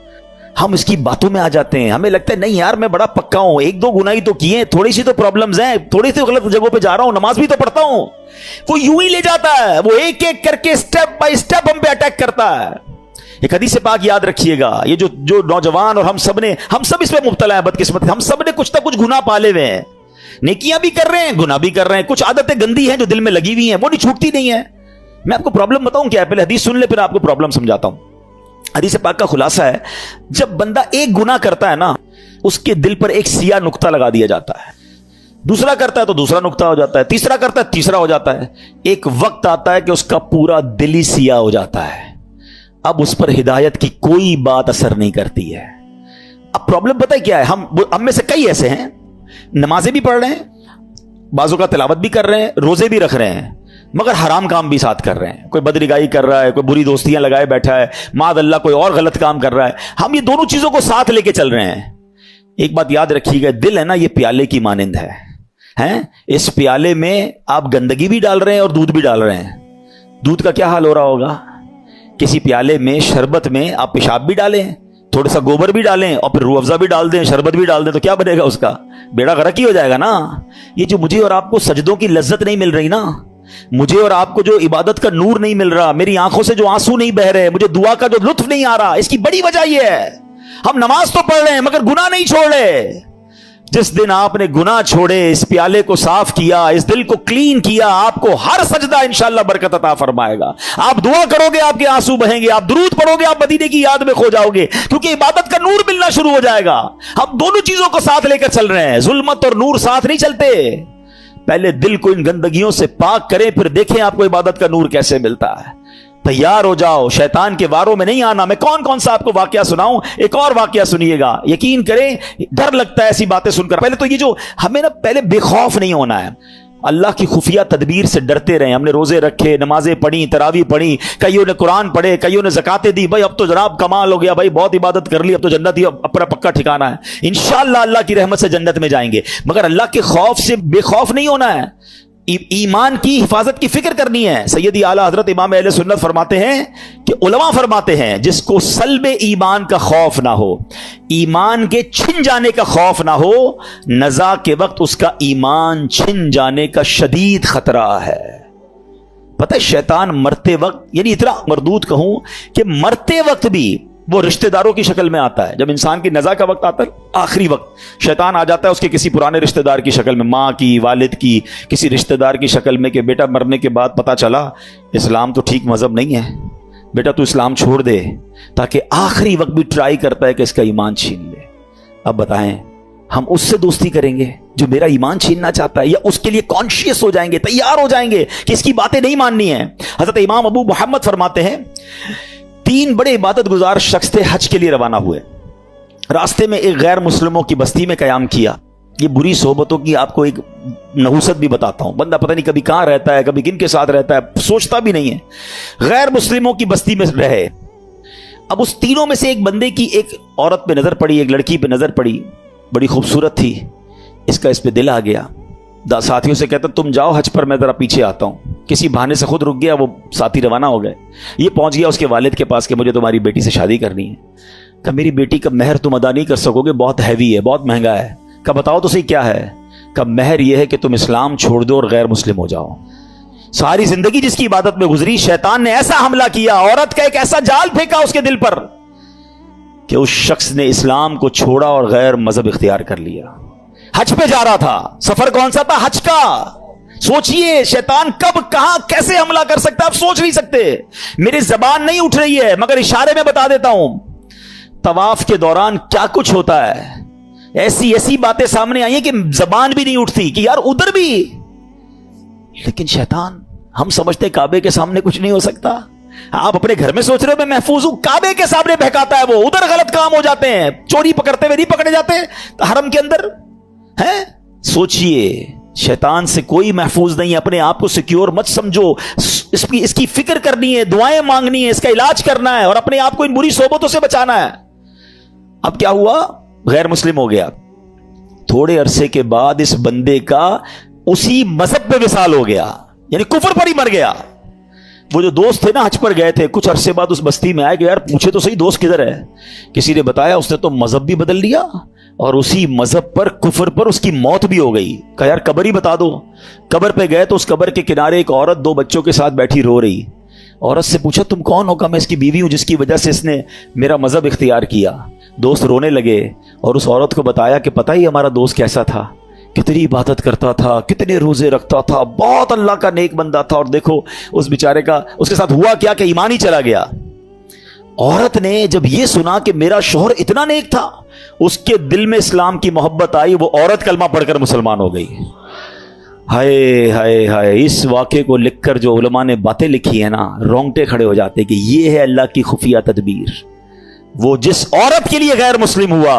हम इसकी बातों में आ जाते हैं, हमें लगता है नहीं यार मैं बड़ा पक्का हूं, एक दो गुनाह ही तो किए, थोड़ी सी तो प्रॉब्लम्स हैं, थोड़ी सी गलत जगहों पे जा रहा हूं, नमाज भी तो पढ़ता हूं। वो यूं ही ले जाता है, वो एक एक करके स्टेप बाय स्टेप हम पे अटैक करता है। एक हदीस पाक याद रखिएगा, ये जो नौजवान और हम सब इसमें मुब्तला है, बदकिस्मत हम सब ने कुछ ना कुछ गुनाह पाले हुए हैं, नेकियां भी कर रहे हैं, गुनाह भी कर रहे हैं, कुछ आदतें गंदी हैं जो दिल में लगी हुई हैं, वो नहीं छूटती नहीं है। मैं आपको प्रॉब्लम बताऊं क्या है, पहले हदीस सुन ले फिर आपको प्रॉब्लम समझाता हूं। हदीस पाक का खुलासा है, जब बंदा एक गुनाह करता है ना, उसके दिल पर एक सिया नुक्ता लगा दिया जाता है, दूसरा करता है तो दूसरा नुक्ता हो जाता है, तीसरा करता है तीसरा हो जाता है। एक वक्त आता है कि उसका पूरा दिल ही सिया हो जाता है, अब उस पर हिदायत की कोई बात असर नहीं करती है। अब प्रॉब्लम पता है क्या है, हम में से कई ऐसे हैं, नमाजें भी पढ़ रहे हैं, बाजू का तिलावत भी कर रहे हैं, रोजे भी रख रहे हैं, मगर हराम काम भी साथ कर रहे हैं। कोई बदरिगाई कर रहा है, कोई बुरी दोस्तियां लगाए बैठा है, माद अल्लाह कोई और गलत काम कर रहा है। हम ये दोनों चीजों को साथ लेके चल रहे हैं। एक बात याद रखिएगा, दिल है ना ये प्याले की मानिंद है। इस प्याले में आप गंदगी भी डाल रहे हैं और दूध भी डाल रहे हैं। दूध का क्या हाल हो रहा होगा, किसी प्याले में शरबत में आप पेशाब भी डालें, थोड़ा सा गोबर भी डालें और फिर रूह अफ़ज़ा भी डाल दें, शरबत भी डाल दें, तो क्या बनेगा, उसका बेड़ा गर्क ही हो जाएगा ना। ये जो मुझे और आपको सजदों की लज्जत नहीं मिल रही ना, मुझे और आपको जो इबादत का नूर नहीं मिल रहा, मेरी आंखों से जो आंसू नहीं बह रहे, मुझे दुआ का जो लुत्फ नहीं आ रहा, इसकी बड़ी वजह यह है हम नमाज तो पढ़ रहे हैं मगर गुनाह नहीं छोड़ रहे। जिस दिन आपने गुनाह छोड़े, इस प्याले को साफ किया, इस दिल को क्लीन किया, आपको हर सजदा इंशाअल्लाह बरकत अता फरमाएगा। आप दुआ करोगे आपके आंसू बहेंगे, आप दुरूद पढ़ोगे आप मदीने की याद में खो जाओगे, क्योंकि इबादत का नूर मिलना शुरू हो जाएगा। हम दोनों चीजों को साथ लेकर चल रहे हैं, जुल्मत और नूर साथ नहीं चलते। पहले दिल को इन गंदगियों से पाक करें, फिर देखें आपको इबादत का नूर कैसे मिलता है। तैयार हो जाओ, शैतान के वारों में नहीं आना। मैं कौन कौन सा आपको वाकया सुनाऊं, एक और वाकया सुनिएगा, यकीन करें डर लगता है ऐसी बातें सुनकर। पहले तो ये जो हमें ना पहले बेखौफ नहीं होना है, अल्लाह की खुफिया तदबीर से डरते रहे। हमने रोजे रखे, नमाजें पढ़ी, तरावी पढ़ी, कईयों ने कुरान पढ़े, कईयों ने ज़कातें दी। भाई अब तो जनाब कमाल हो गया, भाई बहुत इबादत कर ली, अब तो जन्नत ही अपना पक्का ठिकाना है, इंशाअल्लाह अल्लाह की रहमत से जन्नत में जाएंगे। मगर अल्लाह के खौफ से बेखौफ नहीं होना है, ईमान की हिफाजत की फिक्र करनी है। सैयदी आला हजरत इमाम अहले सुन्नत फरमाते हैं कि उलमा फरमाते हैं, जिसको सल्बे ईमान का खौफ ना हो, ईमान के छिन जाने का खौफ ना हो, नज़ा के वक्त उसका ईमान छिन जाने का शदीद खतरा है। पता है शैतान मरते वक्त, यानी इतना मरदूद कहूं कि मरते वक्त भी वो रिश्तेदारों की शक्ल में आता है। जब इंसान की नज़ा का वक्त आता है, आखिरी वक्त, शैतान आ जाता है उसके किसी पुराने रिश्तेदार की शक्ल में, माँ की, वालिद की, किसी रिश्तेदार की शक्ल में, कि बेटा मरने के बाद पता चला इस्लाम तो ठीक मजहब नहीं है, बेटा तू इस्लाम छोड़ दे, ताकि आखिरी वक्त भी ट्राई करता है कि इसका ईमान छीन ले। अब बताएं हम उससे दोस्ती करेंगे जो मेरा ईमान छीनना चाहता है, या उसके लिए कॉन्शियस हो जाएंगे, तैयार हो जाएंगे कि इसकी बातें नहीं माननी है। हजरत इमाम अबू मोहम्मद फरमाते हैं, 3 बड़े इबादत गुजार शख्स थे, हज के लिए रवाना हुए। रास्ते में एक गैर मुस्लिमों की बस्ती में कयाम किया। ये बुरी सोबतों की आपको एक नहुसत भी बताता हूं, बंदा पता नहीं कभी कहां रहता है, कभी किन के साथ रहता है, सोचता भी नहीं है। गैर मुस्लिमों की बस्ती में रहे। अब उस तीनों में से एक बंदे की एक औरत पे नजर पड़ी, एक लड़की पे नजर पड़ी, बड़ी खूबसूरत थी। इसका इस पे दिल आ गया, साथियों से कहता तुम जाओ हज पर, मैं जरा पीछे आता हूं। किसी बहाने से खुद रुक गया, वो साथी रवाना हो गए। ये पहुंच गया उसके वालिद के पास कि मुझे तुम्हारी बेटी से शादी करनी है। कहा मेरी बेटी का महर तुम अदा नहीं कर सकोगे, बहुत हैवी है, बहुत महंगा है। कहा बताओ तो सही क्या है। कहा महर यह है कि तुम इस्लाम छोड़ दो और गैर मुस्लिम हो जाओ। सारी जिंदगी जिसकी इबादत में गुजरी, शैतान ने ऐसा हमला किया, औरत का एक ऐसा जाल फेंका उसके दिल पर कि उस शख्स ने इस्लाम को छोड़ा और गैर मजहब इख्तियार कर लिया। हज पे जा रहा था, सफर कौन सा था? हज का। सोचिए शैतान कब कहां कैसे हमला कर सकता है, आप सोच नहीं सकते। मेरी जबान नहीं उठ रही है मगर इशारे में बता देता हूं, तवाफ के दौरान क्या कुछ होता है। ऐसी ऐसी बातें सामने आई हैं कि जबान भी नहीं उठती कि यार उधर भी। लेकिन शैतान, हम समझते काबे के सामने कुछ नहीं हो सकता। आप अपने घर में सोच रहे हो मैं महफूज हूं, काबे के सामने बहकाता है वो। उधर गलत काम हो जाते हैं, चोरी पकड़ते हुए नहीं पकड़े जाते हरम के अंदर है। सोचिए शैतान से कोई महफूज नहीं है। अपने आप को सिक्योर मत समझो, इसकी फिक्र करनी है, दुआएं मांगनी है, इसका इलाज करना है और अपने आप को इन बुरी सोबतों से बचाना है। अब क्या हुआ? गैर मुस्लिम हो गया। थोड़े अरसे के बाद इस बंदे का उसी मजहब पे विसाल हो गया, यानी कुफर पर ही मर गया। वो जो दोस्त थे ना हज पर गए थे, कुछ अरसे बाद उस बस्ती में आए कि यार पूछे तो सही दोस्त किधर है। किसी ने बताया उसने तो मजहब भी बदल लिया और उसी मजहब पर, कुफर पर उसकी मौत भी हो गई। कहा यार कब्र ही बता दो। कब्र पे गए तो उस कब्र के किनारे एक औरत 2 बच्चों के साथ बैठी रो रही। औरत से पूछा तुम कौन हो? कहा मैं इसकी बीवी हूं जिसकी वजह से इसने मेरा मजहब इख्तियार किया। दोस्त रोने लगे और उस औरत को बताया कि पता ही हमारा दोस्त कैसा था, कितनी इबादत करता था, कितने रोजे रखता था, बहुत अल्लाह का नेक बंदा था। और देखो उस बेचारे का, उसके साथ हुआ क्या कि ईमान ही चला गया। औरत ने जब यह सुना कि मेरा शौहर इतना नेक था, उसके दिल में इस्लाम की मोहब्बत आई। वो औरत कलमा पढ़कर मुसलमान हो गई। हाय हाय हाय, इस वाक़े को लिखकर जो उलमा ने बातें लिखी है ना, रोंगटे खड़े हो जाते कि ये है अल्लाह की खुफिया तदबीर। वो जिस औरत के लिए गैर मुस्लिम हुआ,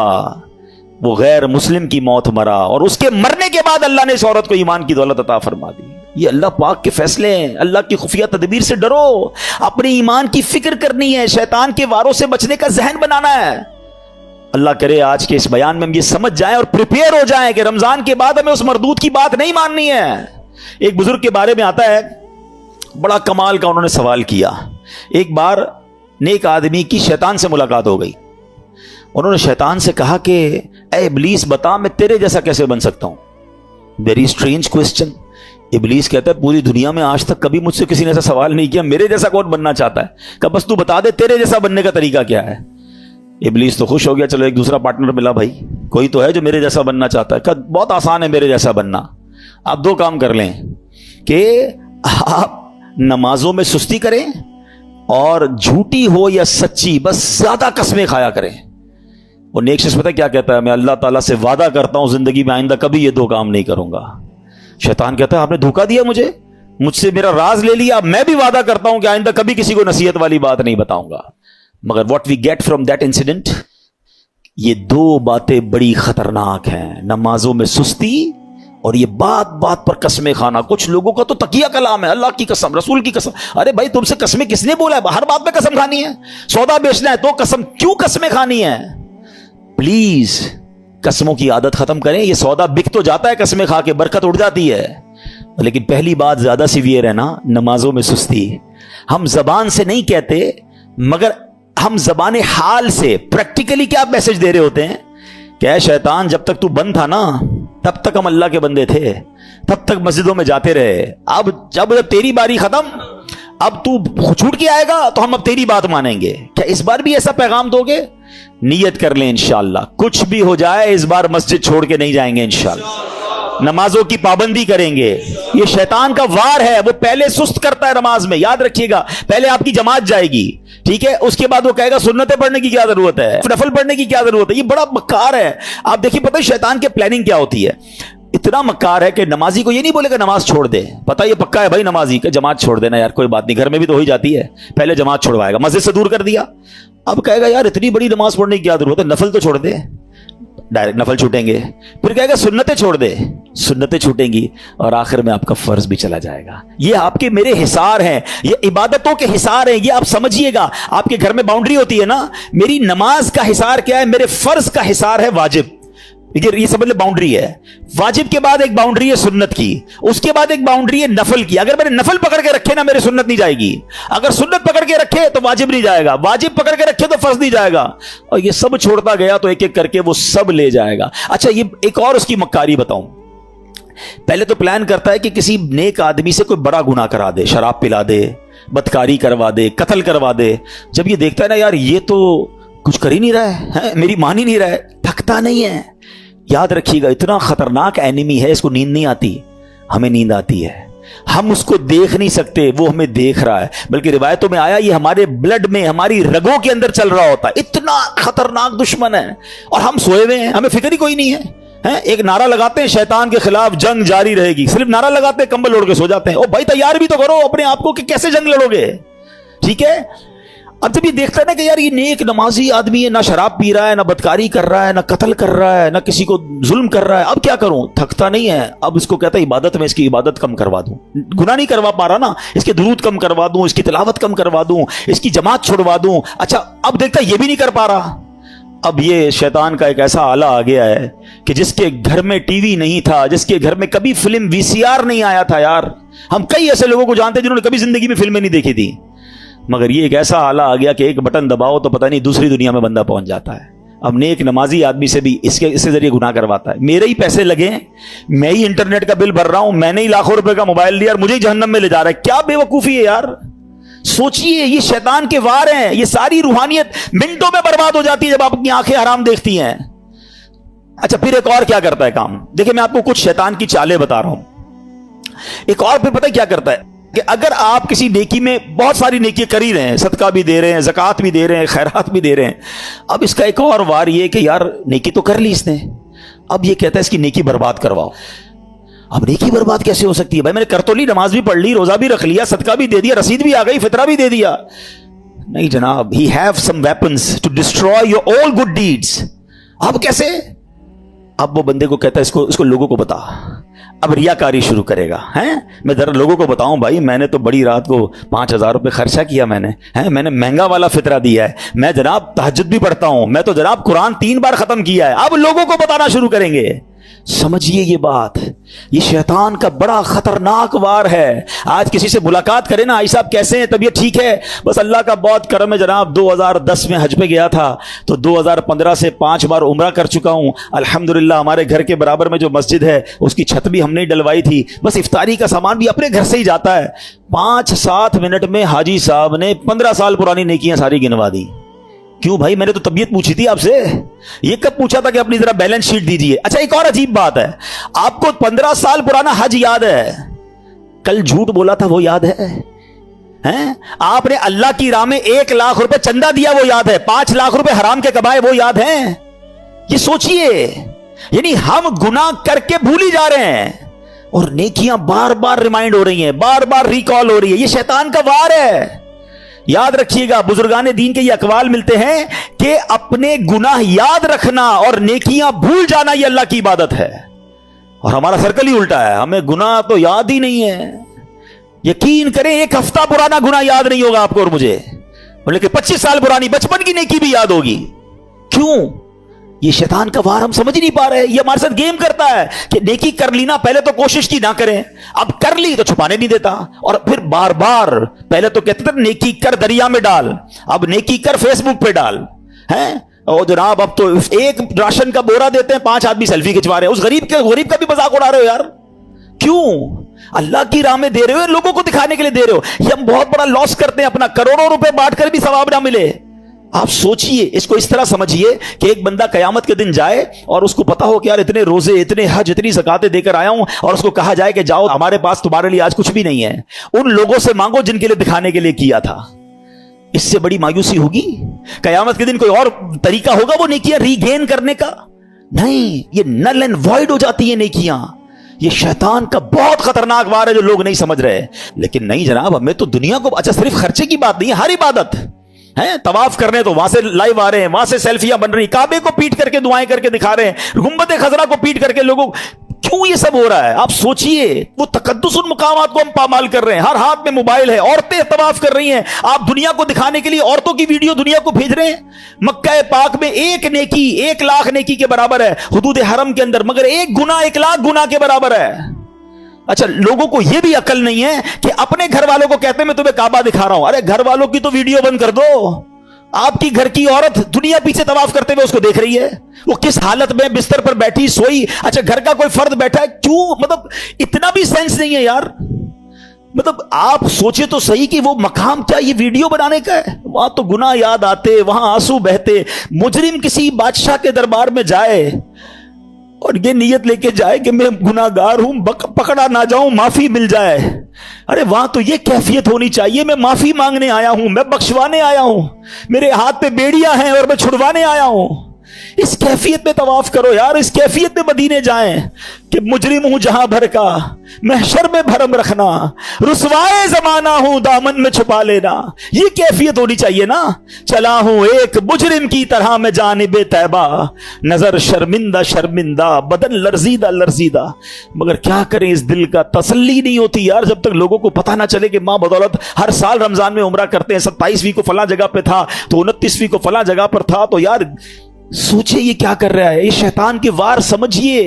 वो गैर मुस्लिम की मौत मरा और उसके मरने के बाद अल्लाह ने इस औरत को ईमान की दौलत अता फरमा दी। ये अल्लाह पाक के फैसले हैं। अल्लाह की खुफिया तदबीर से डरो, अपने ईमान की फिक्र करनी है, शैतान के वारों से बचने का जहन बनाना है। अल्लाह करे आज के इस बयान में हम ये समझ जाएं और प्रिपेयर हो जाएं कि रमजान के बाद हमें उस मरदूद की बात नहीं माननी है। एक बुजुर्ग के बारे में आता है, बड़ा कमाल का उन्होंने सवाल किया। एक बार नेक आदमी की शैतान से मुलाकात हो गई। उन्होंने शैतान से कहा कि ए इब्लीस बता मैं तेरे जैसा कैसे बन सकता हूं। Very strange question. इब्लीस कहता है पूरी दुनिया में आज तक कभी मुझसे किसी ने ऐसा सवाल नहीं किया, मेरे जैसा कौन बनना चाहता है। कहा बस तू बता दे तेरे जैसा बनने का तरीका क्या है। इब्लीस तो खुश हो गया, चलो एक दूसरा पार्टनर मिला, भाई कोई तो है जो मेरे जैसा बनना चाहता है। कहा बहुत आसान है मेरे जैसा बनना, आप 2 काम कर लें कि आप नमाजों में सुस्ती करें और झूठी हो या सच्ची बस ज्यादा कसमें खाया करें। वो नेक शख्स पता है क्या कहता है, मैं अल्लाह ताला से वादा करता हूं जिंदगी में आइंदा कभी ये 2 काम नहीं करूंगा। शैतान कहता है आपने धोखा दिया मुझसे मेरा राज ले लिया। मैं भी वादा करता हूं कि आइंदा कभी किसी को नसीहत वाली बात नहीं बताऊंगा। मगर what we get from that incident, ये 2 बातें बड़ी खतरनाक हैं, नमाजों में सुस्ती और ये बात बात पर कसमें खाना। कुछ लोगों का तो तकिया कलाम है, अल्लाह की कसम, रसूल की कसम। अरे भाई तुमसे कसमें किसने बोला है? हर बात में कसम खानी है। सौदा बेचना है तो कसम, क्यों कसमें खानी है? प्लीज कसमों की आदत खत्म करें। ये सौदा बिक तो जाता है कसमें खा के, बरकत उड़ जाती है, लेकिन पहली बात ज्यादा सीवियर है ना, नमाजों में सुस्ती। हम जबान से नहीं कहते मगर हम जबाने हाल से प्रैक्टिकली क्या मैसेज दे रहे होते हैं। क्या शैतान जब तक तू बंद था ना तब तक हम अल्लाह के बंदे थे, तब तक मस्जिदों में जाते रहे। अब जब तेरी बारी खत्म, अब तू छूट के आएगा तो हम अब तेरी बात मानेंगे। क्या इस बार भी ऐसा पैगाम दोगे? नियत कर लें इंशाअल्लाह, कुछ भी हो जाए इस बार मस्जिद छोड़ के नहीं जाएंगे इंशाअल्लाह। नमाजों की पाबंदी करेंगे। ये शैतान का वार है, वो पहले सुस्त करता है नमाज में, याद रखिएगा। पहले आपकी जमात जाएगी, ठीक है, उसके बाद वो कहेगा सुन्नतें पढ़ने की क्या जरूरत है, नफल पढ़ने की क्या जरूरत है। ये बड़ा मक्कार है। आप देखिए पता है शैतान के प्लानिंग क्या होती है। इतना मक्कार है कि नमाजी को ये नहीं बोलेगा नमाज छोड़ दे, पता ये पक्का है भाई नमाजी का, जमात छोड़ देना यार कोई बात नहीं, घर में भी तो हो ही जाती है। पहले जमात छुड़वाएगा, मस्जिद से दूर कर दिया। अब कहेगा यार इतनी बड़ी नमाज पढ़ने की क्या जरूरत है, नफल तो छोड़ दे, डायरेक्ट नफल छूटेंगे। फिर कहेगा सुन्नतें छोड़ दे, सुन्नतें छूटेंगी और आखिर में आपका फर्ज भी चला जाएगा। ये आपके मेरे हिसार हैं, ये इबादतों के हिसार हैं, ये आप समझिएगा। आपके घर में बाउंड्री होती है ना, मेरी नमाज का हिसार क्या है, मेरे फर्ज का हिसार है वाजिब। یہ समझ ले बाउंड्री है। वाजिब के बाद एक बाउंड्री है सुन्नत की, उसके बाद एक बाउंड्री है नफल की। अगर मैंने नफल पकड़ के रखे ना, मेरी सुन्नत नहीं जाएगी। अगर सुन्नत पकड़ के रखे तो वाजिब नहीं जाएगा, वाजिब पकड़ के रखे तो फर्ज नहीं जाएगा, और ये सब छोड़ता गया तो एक एक करके वो सब ले जाएगा। अच्छा, ये एक और उसकी मक्कारी बताऊं। पहले तो प्लान करता है कि किसी नेक आदमी से कोई बड़ा गुनाह करा दे, शराब पिला दे, बदकारी करवा दे, कत्ल करवा दे। जब ये देखता है ना, यार ये तो कुछ कर ही नहीं रहा है, मेरी मान ही नहीं रहा है, थकता नहीं है। याद रखिएगा, इतना खतरनाक एनिमी है, इसको नींद नहीं आती, हमें नींद आती है। हम उसको देख नहीं सकते, वो हमें देख रहा है। बल्कि रिवायतों में आया, ये हमारे ब्लड में, हमारी रगों के अंदर चल रहा होता है। इतना खतरनाक दुश्मन है, और हम सोए हुए हैं, हमें फिक्र ही कोई नहीं है। एक नारा लगाते हैं शैतान के खिलाफ जंग जारी रहेगी, सिर्फ नारा लगाते हैं, कंबल ओढ़ के सो जाते हैं। ओ भाई, तैयार भी तो करो अपने आप को कि कैसे जंग लड़ोगे। ठीक है, अब जब ये देखता है ना कि यार ये नेक नमाजी आदमी है, ना शराब पी रहा है, ना बदकारी कर रहा है, ना कत्ल कर रहा है, ना किसी को जुल्म कर रहा है, अब क्या करूं, थकता नहीं है। अब इसको कहता है इबादत में इसकी इबादत कम करवा दूं, गुनाह नहीं करवा पा रहा ना, इसके दुरूद कम करवा दूं, इसकी तिलावत कम करवा दूं, इसकी जमात छुड़वा दूं। अच्छा, अब देखता है ये भी नहीं कर पा रहा। अब ये शैतान का एक ऐसा आला आ गया है कि जिसके घर में टीवी नहीं था, जिसके घर में कभी फिल्म वीसीआर नहीं आया था। यार, हम कई ऐसे लोगों को जानते हैं जिन्होंने कभी जिंदगी में फिल्में नहीं देखी थी, मगर ये एक ऐसा आला आ गया कि एक बटन दबाओ तो पता नहीं दूसरी दुनिया में बंदा पहुंच जाता है। अब नेक नमाजी आदमी से भी इसके जरिए गुनाह करवाता है। मेरे ही पैसे लगे, मैं ही इंटरनेट का बिल भर रहा हूं, मैंने ही लाखों रुपए का मोबाइल लिया और मुझे ही जहन्नम में ले जा रहा है। क्या बेवकूफी है यार। सोचिए, ये शैतान के वार हैं। ये सारी रूहानियत मिनटों में बर्बाद हो जाती है जब आप अपनी आंखें हराम देखती हैं। अच्छा, फिर एक और क्या करता है काम, देखिए मैं आपको कुछ शैतान की चालें बता रहा हूं। एक और फिर पता है क्या करता है कि अगर आप किसी नेकी में, बहुत सारी नेकी कर ही रहे हैं, सदका भी दे रहे हैं, ज़कात भी दे रहे हैं, खैरात भी दे रहे हैं, अब इसका एक और वार ये कि यार नेकी तो कर ली इसने, अब ये कहता है इसकी नेकी बर्बाद करवाओ। अब नेकी बर्बाद कैसे हो सकती है भाई, मैंने कर तो ली, नमाज भी पढ़ ली, रोजा भी रख लिया, सदका भी दे दिया, रसीद भी आ गई, फितरा भी दे दिया। नहीं जनाब, he have some weapons to destroy your all good deeds. अब कैसे? अब वो बंदे को कहता है इसको लोगों को बता। अब रियाकारी शुरू करेगा, हैं, मैं जरा लोगों को बताऊं भाई, मैंने तो बड़ी रात को 5,000 रुपए खर्चा किया, मैंने महंगा वाला फितरा दिया है, मैं जनाब तहज्जुद भी पढ़ता हूं, मैं तो जनाब कुरान 3 बार खत्म किया है। अब लोगों को बताना शुरू करेंगे। समझिए ये बात, ये शैतान का बड़ा खतरनाक वार है। आज किसी से मुलाकात करें ना, आई साहब कैसे हैं, तबीयत ठीक है? बस अल्लाह का बहुत करम है जनाब, 2010 में हज पे गया था, तो 2015 से 5 बार उम्रा कर चुका हूं अल्हम्दुलिल्लाह। हमारे घर के बराबर में जो मस्जिद है उसकी छत भी हमने डलवाई थी, बस इफ्तारी का सामान भी अपने घर से ही जाता है। 5-7 मिनट में हाजी साहब ने 15 साल पुरानी नेकियां सारी गिनवा दी। क्यों भाई, मैंने तो तबीयत पूछी थी आपसे, ये कब पूछा था कि अपनी जरा बैलेंस शीट दीजिए। अच्छा, एक और अजीब बात है, आपको 15 साल पुराना हज याद है, कल झूठ बोला था वो याद है, हैं? आपने अल्लाह की राह में 1 लाख रुपए चंदा दिया वो याद है, 5 लाख रुपए हराम के कमाए वो याद है। ये सोचिए, यानी हम गुनाह करके भूल ही जा रहे हैं और नेकियां बार बार रिमाइंड हो रही हैं, बार बार रिकॉल हो रही है। ये शैतान का वार है। याद रखिएगा, बुजुर्गाने दीन के ये अकवाल मिलते हैं कि अपने गुनाह याद रखना और नेकियां भूल जाना ये अल्लाह की इबादत है। और हमारा सर्कल ही उल्टा है, हमें गुनाह तो याद ही नहीं है। यकीन करें, 1 हफ्ता पुराना गुनाह याद नहीं होगा आपको और मुझे, लेकिन 25 साल पुरानी बचपन की नेकी भी याद होगी। क्यों? ये शैतान का वार हम समझ ही नहीं पा रहे। ये हमारे साथ गेम करता है कि नेकी कर ली ना, पहले तो कोशिश की ना करें, अब कर ली तो छुपाने नहीं देता, और फिर बार बार, पहले तो कहते थे नेकी कर दरिया में डाल, अब नेकी कर फेसबुक पे डाल, हैं? और जनाब अब तो एक राशन का बोरा देते हैं, 5 आदमी सेल्फी खिंचवा रहे हैं, उस गरीब का भी मजाक उड़ा रहे हो यार। क्यों? अल्लाह की राह में दे रहे हो, लोगों को दिखाने के लिए दे रहे हो। ये हम बहुत बड़ा लॉस करते हैं अपना, करोड़ों रुपए बांट कर भी सवाब ना मिले। आप सोचिए, इसको इस तरह समझिए कि एक बंदा कयामत के दिन जाए और उसको पता हो कि यार इतने रोजे, इतने हज, इतनी ज़कातें देकर आया हूं, और उसको कहा जाए कि जाओ, हमारे पास तुम्हारे लिए आज कुछ भी नहीं है, उन लोगों से मांगो जिनके लिए दिखाने के लिए किया था। इससे बड़ी मायूसी होगी? कयामत के दिन कोई और तरीका होगा वो नेकियां रीगेन करने का? नहीं, ये नल एंड वॉइड हो जाती है नेकियां। ये शैतान का बहुत खतरनाक वार है जो लोग नहीं समझ रहे। लेकिन नहीं जनाब, हमें तो दुनिया को, अच्छा सिर्फ खर्चे की बात नहीं है, हर इबादत है। तवाफ कर रहे हैं तो वहां से लाइव आ रहे हैं, वहां से सेल्फियां बन रही, काबे को पीट करके दुआएं करके दिखा रहे हैं, गुंबद खजरा को पीट करके लोगों, کیوں یہ سب ہو رہا ہے؟ آپ سوچئے، وہ تقدس ان مقامات کو ہم پامال کر رہے ہیں، ہر ہاتھ میں موبائل ہے، عورتیں طواف کر رہی ہیں، آپ دنیا کو دکھانے کے لیے عورتوں کی ویڈیو دنیا کو بھیج رہے ہیں۔ مکہ پاک میں ایک نیکی 1,00,000 نیکی کے برابر ہے حدود حرم کے اندر، مگر ایک گناہ 1,00,000 گناہ کے برابر ہے۔ اچھا، لوگوں کو یہ بھی عقل نہیں ہے کہ اپنے گھر والوں کو کہتے ہیں میں تمہیں کعبہ دکھا رہا ہوں، ارے گھر والوں کی تو ویڈیو بند کر دو، آپ کی گھر کی عورت دنیا پیچھے طواف کرتے ہوئے اس کو دیکھ رہی ہے، وہ کس حالت میں بستر پر بیٹھی سوئی، اچھا گھر کا کوئی فرد بیٹھا ہے، کیوں؟ مطلب اتنا بھی سینس نہیں ہے یار۔ مطلب آپ سوچے تو صحیح کہ وہ مقام کیا یہ ویڈیو بنانے کا ہے؟ وہاں تو گناہ یاد آتے، وہاں آنسو بہتے، مجرم کسی بادشاہ کے دربار میں جائے اور یہ نیت لے کے جائے کہ میں گناہگار ہوں، پکڑا نہ جاؤں، معافی مل جائے، ارے وہاں تو یہ کیفیت ہونی چاہیے میں معافی مانگنے آیا ہوں، میں بخشوانے آیا ہوں، میرے ہاتھ پہ بیڑیاں ہیں اور میں چھڑوانے آیا ہوں۔ اس کیفیت میں طواف کرو یار، اس کیفیت میں مدینے جائیں کہ مجرم ہوں جہاں بھر کا، محشر میں بھرم رکھنا، رسوائے زمانہ ہوں دامن میں چھپا لینا، یہ کیفیت ہونی چاہیے نا۔ چلا ہوں ایک مجرم کی طرح میں جانب طیبہ، نظر شرمندہ شرمندہ، بدن لرزیدہ لرزیدہ، مگر کیا کریں اس دل کا تسلی نہیں ہوتی یار، جب تک لوگوں کو پتہ نہ چلے کہ ماں بدولت ہر سال رمضان میں عمرہ کرتے ہیں، 27ویں کو فلاں جگہ پہ تھا تو 29ویں کو فلاں جگہ پر تھا، تو یار سوچے یہ کیا کر رہا ہے، یہ شیطان کے وار سمجھیے،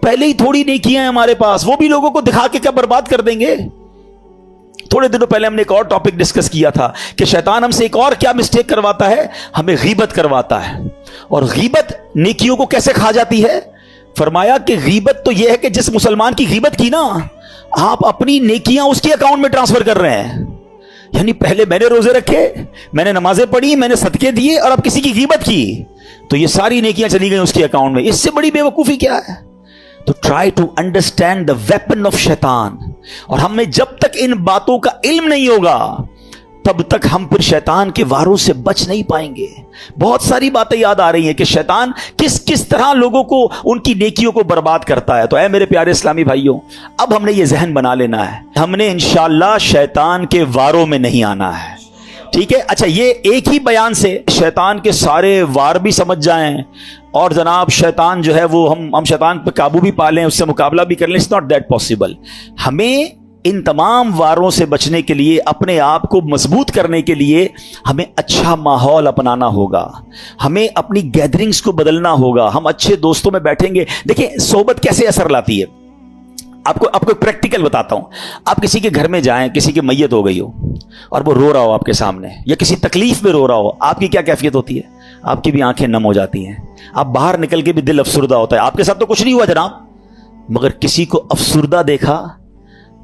پہلے ہی تھوڑی نیکیاں ہیں ہمارے پاس، وہ بھی لوگوں کو دکھا کے کیا برباد کر دیں گے۔ تھوڑے دنوں پہلے ہم نے ایک اور ٹاپک ڈسکس کیا تھا کہ شیطان ہم سے ایک اور کیا مسٹیک کرواتا ہے، ہمیں غیبت کرواتا ہے، اور غیبت نیکیوں کو کیسے کھا جاتی ہے؟ فرمایا کہ غیبت تو یہ ہے کہ جس مسلمان کی غیبت کی نا، آپ اپنی نیکیاں اس کے اکاؤنٹ میں ٹرانسفر کر رہے ہیں، یعنی پہلے میں نے روزے رکھے، میں نے نمازیں پڑھی، میں نے صدقے دیے، اور اب کسی کی غیبت کی تو یہ ساری نیکیاں چلی گئیں اس کے اکاؤنٹ میں۔ اس سے بڑی بے وقوفی کیا ہے؟ تو try to understand the weapon of شیطان، اور ہمیں جب تک ان باتوں کا علم نہیں ہوگا تب تک ہم پھر شیطان کے واروں سے بچ نہیں پائیں گے۔ بہت ساری باتیں یاد آ رہی ہیں کہ شیطان کس طرح لوگوں کو ان کی نیکیوں کو برباد کرتا ہے۔ تو اے میرے پیارے اسلامی بھائیوں، اب ہم نے یہ ذہن بنا لینا ہے، ہم نے انشاءاللہ شیطان کے واروں میں نہیں آنا ہے، ٹھیک ہے؟ اچھا، یہ ایک ہی بیان سے شیطان کے سارے وار بھی سمجھ جائیں اور جناب شیطان جو ہے وہ ہم شیطان پہ قابو بھی پا لیں، اس سے مقابلہ بھی کر لیں، اٹس ناٹ دیٹ پاسبل۔ ہمیں ان تمام واروں سے بچنے کے لیے، اپنے آپ کو مضبوط کرنے کے لیے ہمیں اچھا ماحول اپنانا ہوگا، ہمیں اپنی گیدرنگز کو بدلنا ہوگا، ہم اچھے دوستوں میں بیٹھیں گے۔ دیکھیں صحبت کیسے اثر لاتی ہے، آپ کو پریکٹیکل بتاتا ہوں۔ آپ کسی کے گھر میں جائیں، کسی کی میت ہو گئی ہو اور وہ رو رہا ہو آپ کے سامنے، یا کسی تکلیف میں رو رہا ہو، آپ کی کیا کیفیت ہوتی ہے؟ آپ کی بھی آنکھیں نم ہو جاتی ہیں، آپ باہر نکل کے بھی دل افسردہ ہوتا ہے۔ آپ کے ساتھ تو کچھ نہیں ہوا جناب، مگر کسی کو افسردہ دیکھا،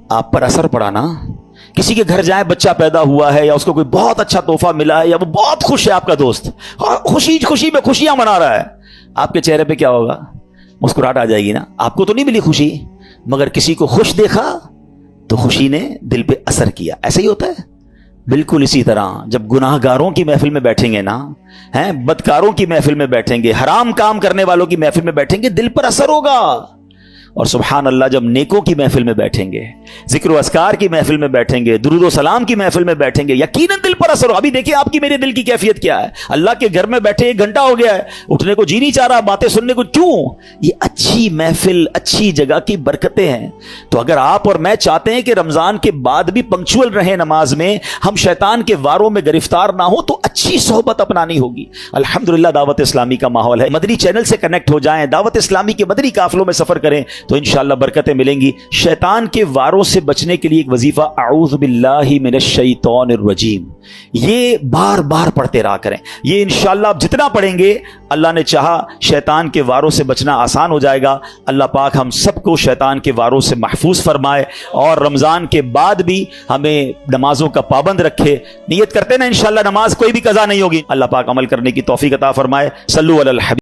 آپ پر اثر پڑا نا۔ کسی کے گھر جائیں، بچہ پیدا ہوا ہے یا اس کو کوئی بہت اچھا تحفہ ملا ہے، یا وہ بہت خوش ہے آپ کا دوست، خوشی میں خوشیاں منا رہا ہے، آپ کے چہرے پہ کیا ہوگا؟ مسکراہٹ آ جائے گی نا۔ آپ کو تو نہیں ملی خوشی، مگر کسی کو خوش دیکھا تو خوشی نے دل پہ اثر کیا۔ ایسا ہی ہوتا ہے بالکل اسی طرح جب گناہ گاروں کی محفل میں بیٹھیں گے نا، بدکاروں کی محفل میں بیٹھیں گے، حرام کام کرنے والوں کی محفل میں بیٹھیں گے، دل پر اثر ہوگا۔ اور سبحان اللہ جب نیکوں کی محفل میں بیٹھیں گے، ذکر و اذکار کی محفل میں بیٹھیں گے، درود و سلام کی محفل میں بیٹھیں گے، یقیناً دل پر اثر ہو۔ ابھی دیکھیں آپ کی میرے دل کی کیفیت کیا ہے، اللہ کے گھر میں بیٹھے 1 گھنٹہ ہو گیا ہے، اٹھنے کو جی نہیں چاہ رہا، باتیں سننے کو، کیوں؟ یہ اچھی محفل، اچھی جگہ کی برکتیں ہیں۔ تو اگر آپ اور میں چاہتے ہیں کہ رمضان کے بعد بھی پنکچوئل رہیں نماز میں، ہم شیطان کے واروں میں گرفتار نہ ہو، تو اچھی صحبت اپنانی ہوگی۔ الحمدللہ دعوت اسلامی کا ماحول ہے، مدنی چینل سے کنیکٹ ہو جائیں، دعوت اسلامی کے مدنی قافلوں میں سفر کریں تو انشاءاللہ برکتیں ملیں گی۔ شیطان کے واروں سے بچنے کے لیے ایک وظیفہ اعوذ باللہ من الشیطان الرجیم، یہ بار بار پڑھتے رہا کریں۔ یہ انشاءاللہ آپ جتنا پڑھیں گے، اللہ نے چاہا شیطان کے واروں سے بچنا آسان ہو جائے گا۔ اللہ پاک ہم سب کو شیطان کے واروں سے محفوظ فرمائے، اور رمضان کے بعد بھی ہمیں نمازوں کا پابند رکھے۔ نیت کرتے نا انشاءاللہ نماز کوئی بھی قضا نہیں ہوگی، اللہ پاک عمل کرنے کی توفیق عطا فرمائے۔ صلو علی الحبیب۔